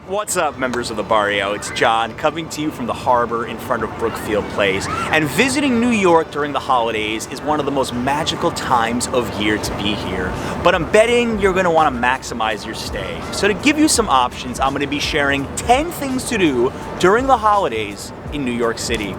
What's up, members of the barrio? It's John, coming to you from the harbor in front of Brookfield Place. And visiting New York during the holidays is one of the most magical times of year to be here. But I'm betting you're going to want to maximize your stay. So to give you some options, I'm going to be sharing 10 things to do during the holidays in New York City.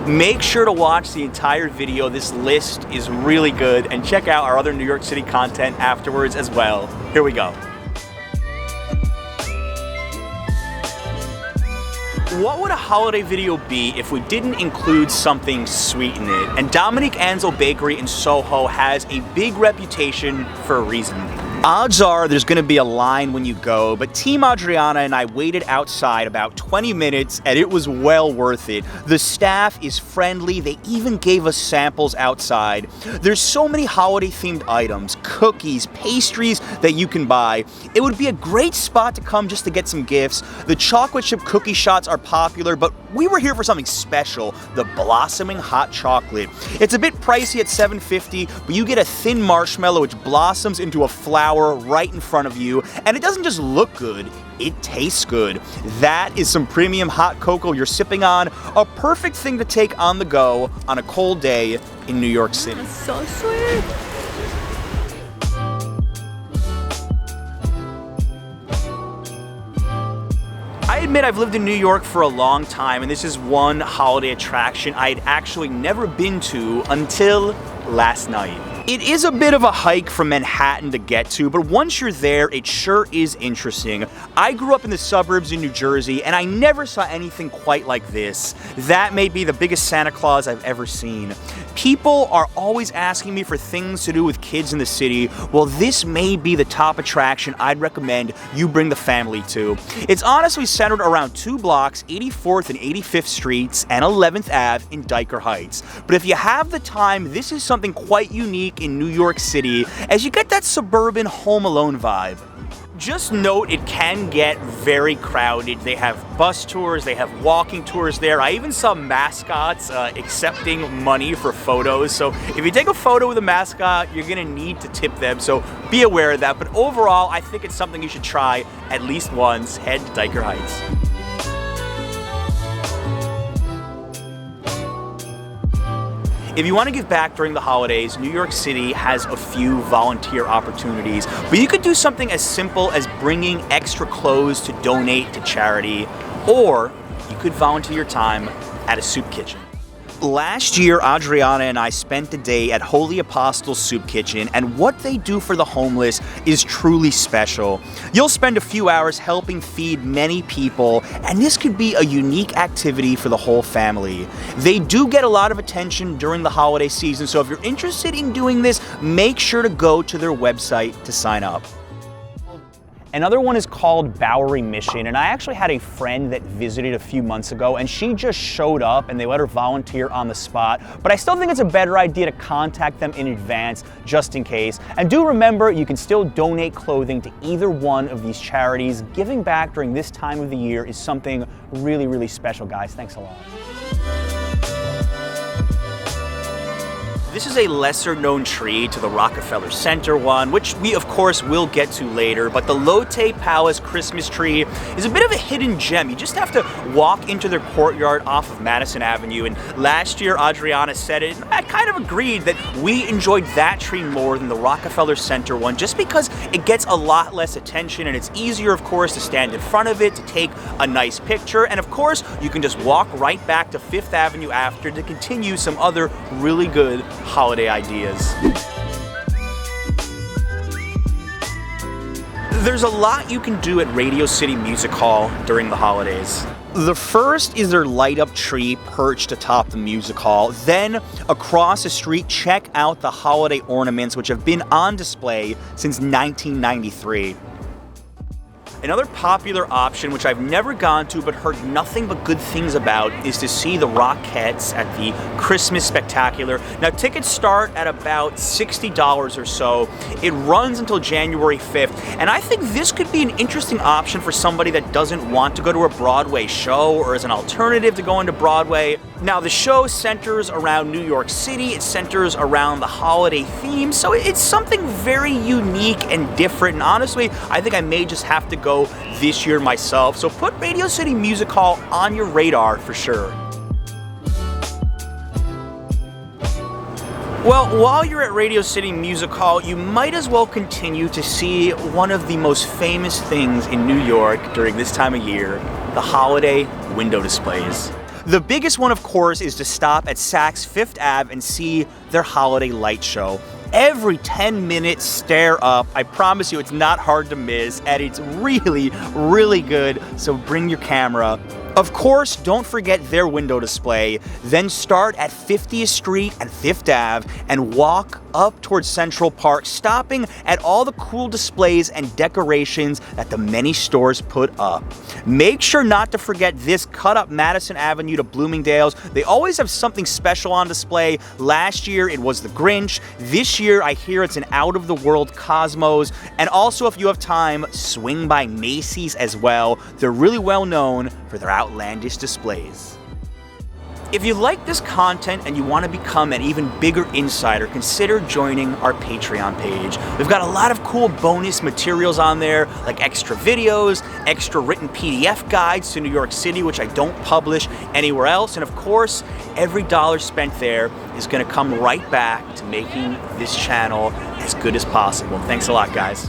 Make sure to watch the entire video. This list is really good. And check out our other New York City content afterwards as well. Here we go. What would a holiday video be if we didn't include something sweet in it? And Dominique Ansel Bakery in Soho has a big reputation for a reason. Odds are there's going to be a line when you go, but Team Adriana and I waited outside about 20 minutes and it was well worth it. The staff is friendly, they even gave us samples outside. There's so many holiday themed items, cookies, pastries that you can buy. It would be a great spot to come just to get some gifts. The chocolate chip cookie shots are popular, but we were here for something special, the blossoming hot chocolate. It's a bit pricey at $7.50, but you get a thin marshmallow which blossoms into a flower right in front of you, and it doesn't just look good, it tastes good. That is some premium hot cocoa you're sipping on, a perfect thing to take on the go on a cold day in New York City. So sweet. I admit I've lived in New York for a long time, and this is one holiday attraction I had actually never been to until last night. It is a bit of a hike from Manhattan to get to, but once you're there, it sure is interesting. I grew up in the suburbs in New Jersey, and I never saw anything quite like this. That may be the biggest Santa Claus I've ever seen. People are always asking me for things to do with kids in the city. Well, this may be the top attraction I'd recommend you bring the family to. It's honestly centered around 2 blocks, 84th and 85th Streets and 11th Ave in Dyker Heights. But if you have the time, this is something quite unique in New York City, as you get that suburban Home Alone vibe. Just note, it can get very crowded. They have bus tours, they have walking tours there. I even saw mascots accepting money for photos. So if you take a photo with a mascot, you're gonna need to tip them. So be aware of that. But overall, I think it's something you should try at least once. Head to Dyker Heights. If you want to give back during the holidays, New York City has a few volunteer opportunities, but you could do something as simple as bringing extra clothes to donate to charity, or you could volunteer your time at a soup kitchen. Last year, Adriana and I spent the day at Holy Apostles Soup Kitchen, and what they do for the homeless is truly special. You'll spend a few hours helping feed many people, and this could be a unique activity for the whole family. They do get a lot of attention during the holiday season, so if you're interested in doing this, make sure to go to their website to sign up. Another one is called Bowery Mission, and I actually had a friend that visited a few months ago, and she just showed up and they let her volunteer on the spot. But I still think it's a better idea to contact them in advance just in case. And do remember, you can still donate clothing to either one of these charities. Giving back during this time of the year is something really, really special, guys. Thanks a lot. This is a lesser known tree to the Rockefeller Center one, which we of course will get to later, but the Lotte Palace Christmas tree is a bit of a hidden gem. You just have to walk into their courtyard off of Madison Avenue, and last year Adriana said it, and I kind of agreed that we enjoyed that tree more than the Rockefeller Center one, just because it gets a lot less attention and it's easier of course to stand in front of it, to take a nice picture, and of course you can just walk right back to Fifth Avenue after to continue some other really good holiday ideas. There's a lot you can do at Radio City Music Hall during the holidays. The first is their light-up tree perched atop the music hall. Then, across the street, check out the holiday ornaments, which have been on display since 1993. Another popular option, which I've never gone to but heard nothing but good things about, is to see the Rockettes at the Christmas Spectacular. Now, tickets start at about $60 or so. It runs until January 5th, And I think this could be an interesting option for somebody that doesn't want to go to a Broadway show or as an alternative to going to Broadway. Now, the show centers around New York City, it centers around the holiday theme, so it's something very unique and different, and honestly, I think I may just have to go this year myself, so put Radio City Music Hall on your radar for sure. Well, while you're at Radio City Music Hall, you might as well continue to see one of the most famous things in New York during this time of year, the holiday window displays. The biggest one, of course, is to stop at Saks Fifth Ave and see their holiday light show. Every 10 minutes, stare up. I promise you it's not hard to miss, and it's really, really good, so bring your camera. Of course, don't forget their window display. Then start at 50th Street and Fifth Ave and walk up towards Central Park, stopping at all the cool displays and decorations that the many stores put up. Make sure not to forget this cut up Madison Avenue to Bloomingdale's. They always have something special on display. Last year it was the Grinch. This year I hear it's an out-of-the-world Cosmos. And also, if you have time, swing by Macy's as well. They're really well known for their outlandish displays. If you like this content and you want to become an even bigger insider, consider joining our Patreon page. We've got a lot of cool bonus materials on there, like extra videos, extra written PDF guides to New York City, which I don't publish anywhere else. And of course, every dollar spent there is going to come right back to making this channel as good as possible. Thanks a lot, guys.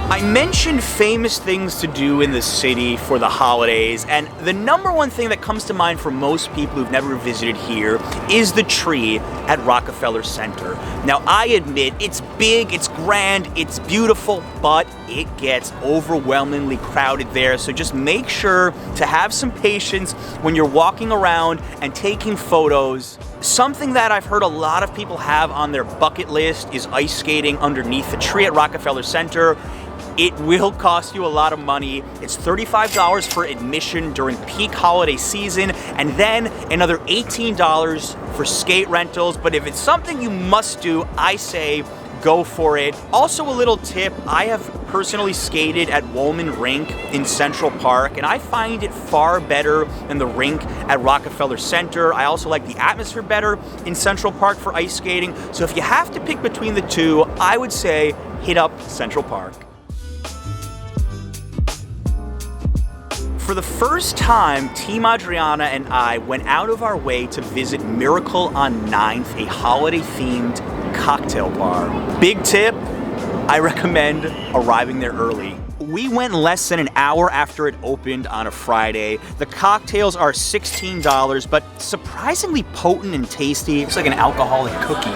I mentioned famous things to do in the city for the holidays, and the number one thing that comes to mind for most people who've never visited here is the tree at Rockefeller Center. Now, I admit it's big, it's grand, it's beautiful, but it gets overwhelmingly crowded there, so just make sure to have some patience when you're walking around and taking photos. Something that I've heard a lot of people have on their bucket list is ice skating underneath the tree at Rockefeller Center. It will cost you a lot of money. It's $35 for admission during peak holiday season, and then another $18 for skate rentals. But if it's something you must do, I say go for it. Also, a little tip, I have personally skated at Rink in Central Park, and I find it far better than the rink at Rockefeller Center. I also like the atmosphere better in Central Park for ice skating. So if you have to pick between the two, I would say hit up Central Park. For the first time, Team Adriana and I went out of our way to visit Miracle on 9th, a holiday-themed cocktail bar. Big tip, I recommend arriving there early. We went less than an hour after it opened on a Friday. The cocktails are $16, but surprisingly potent and tasty. It's like an alcoholic cookie.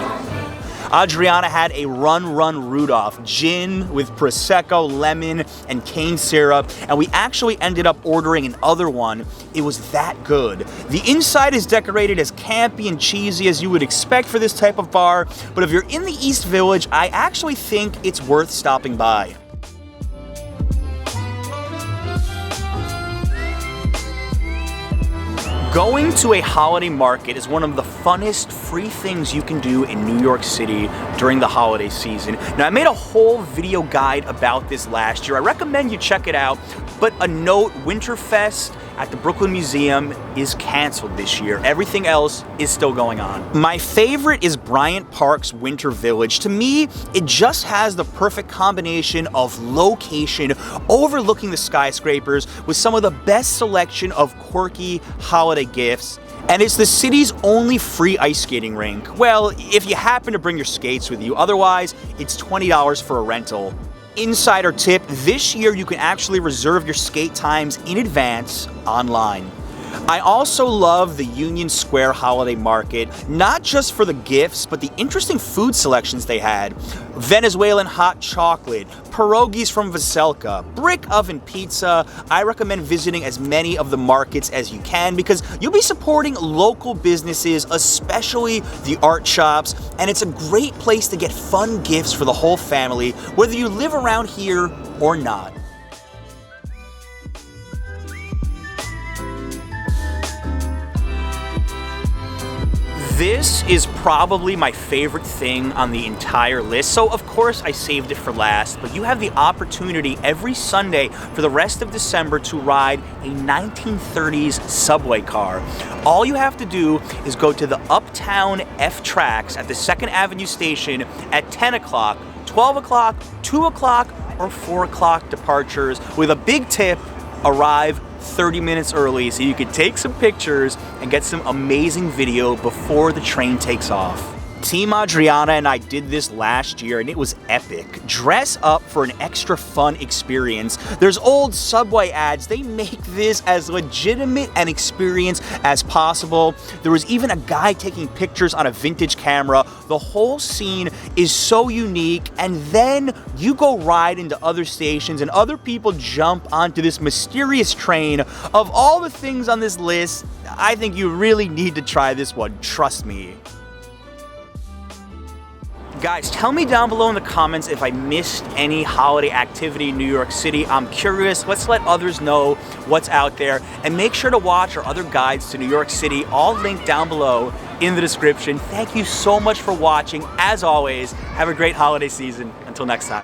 Adriana had a Run Rudolph, gin with Prosecco, lemon, and cane syrup, and we actually ended up ordering another one. It was that good. The inside is decorated as campy and cheesy as you would expect for this type of bar, but if you're in the East Village, I actually think it's worth stopping by. Going to a holiday market is one of the funnest free things you can do in New York City during the holiday season. Now, I made a whole video guide about this last year. I recommend you check it out, but a note, Winterfest at the Brooklyn Museum is canceled this year. Everything else is still going on. My favorite is Bryant Park's Winter Village. To me, it just has the perfect combination of location overlooking the skyscrapers with some of the best selection of quirky holiday gifts. And it's the city's only free ice skating rink. Well, if you happen to bring your skates with you, otherwise it's $20 for a rental. Insider tip, this year you can actually reserve your skate times in advance online. I also love the Union Square Holiday Market, not just for the gifts, but the interesting food selections they had. Venezuelan hot chocolate, pierogies from Veselka, brick oven pizza. I recommend visiting as many of the markets as you can because you'll be supporting local businesses, especially the art shops, and it's a great place to get fun gifts for the whole family, whether you live around here or not. This is probably my favorite thing on the entire list, so of course I saved it for last, but you have the opportunity every Sunday for the rest of December to ride a 1930s subway car. All you have to do is go to the Uptown F tracks at the 2nd Avenue station at 10 o'clock, 12 o'clock, 2 o'clock, or 4 o'clock departures. With a big tip, arrive 30 minutes early so you can take some pictures and get some amazing video before the train takes off. Team Adriana and I did this last year and it was epic. Dress up for an extra fun experience. There's old subway ads. They make this as legitimate an experience as possible. There was even a guy taking pictures on a vintage camera. The whole scene is so unique, and then you go ride into other stations and other people jump onto this mysterious train. Of all the things on this list, I think you really need to try this one, trust me. Guys, tell me down below in the comments if I missed any holiday activity in New York City. I'm curious. Let's let others know what's out there. And make sure to watch our other guides to New York City, all linked down below in the description. Thank you so much for watching. As always, have a great holiday season. Until next time.